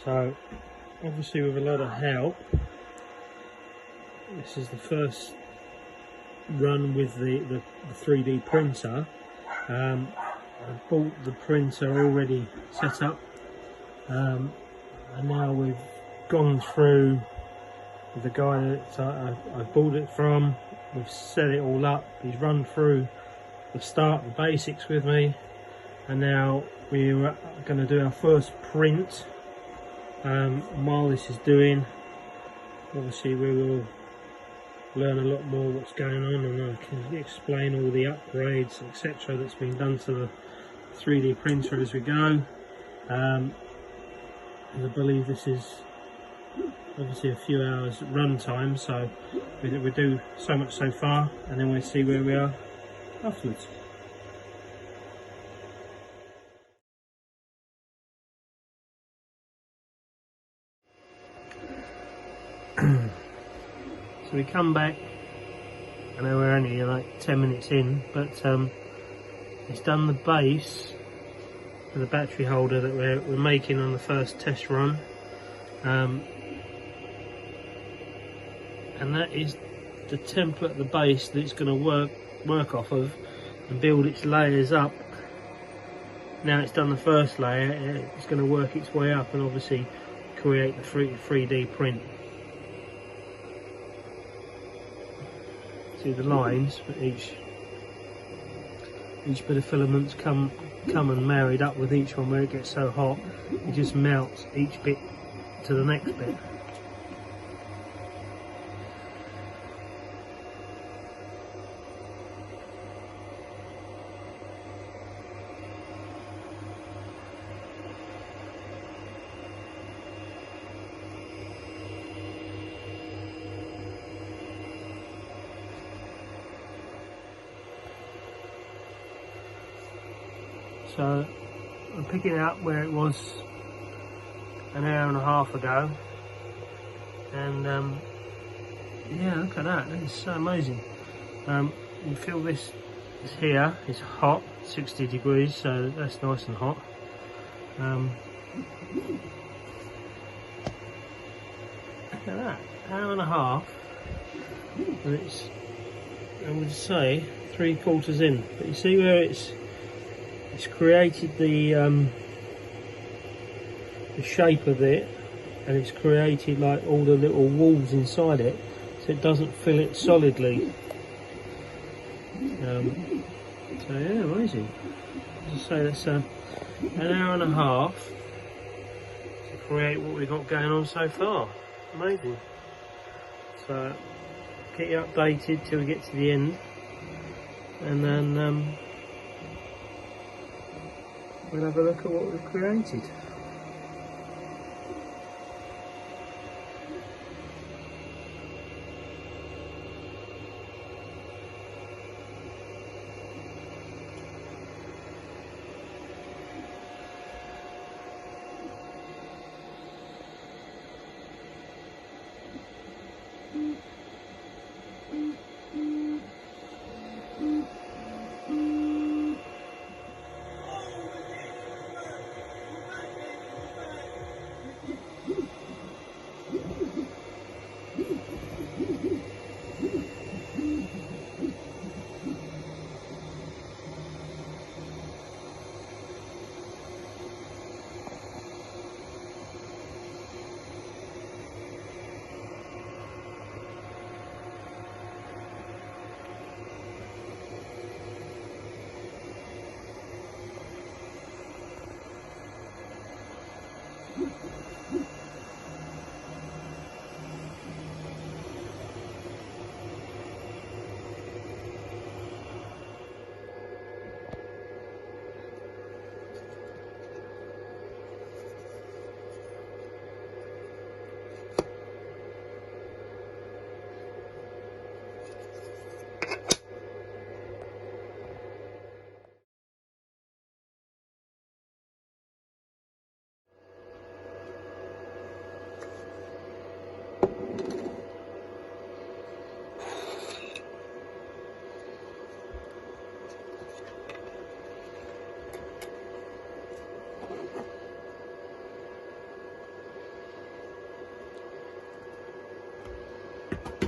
So obviously with a lot of help, this is the first run with the 3D printer. I bought the printer already set up, and now we've gone through with the guy that I bought it from. We've set it all up. He's run through the start, the basics with me, and now we're going to do our first print. While this is doing, obviously we will learn a lot more what's going on, and I can explain all the upgrades etc that's been done to the 3D printer as we go. And I believe this is obviously a few hours run time, so we do so much so far, and then we'll see where we are afterwards. So we come back. I know we're only like 10 minutes in, but it's done the base for the battery holder that we're making on the first test run, and that is the template, the base that it's going to work off of and build its layers up. Now it's done the first layer, it's going to work its way up and obviously create the 3D print. See the lines, but each bit of filaments come and married up with each one. Where it gets so hot, it just melts each bit to the next bit. So I'm picking it up where it was an hour and a half ago, and yeah, look at that, that is so amazing. You feel this is here, it's hot, 60 degrees, so that's nice and hot. Look at that, hour and a half, and it's, I would say, 3/4 in, but you see where it's created the shape of it, and it's created like all the little walls inside it, so it doesn't fill it solidly. So yeah, amazing. As I say, that's an hour and a half to create what we've got going on so far. Amazing. So keep you updated till we get to the end, and then we'll have a look at what we've created. bye.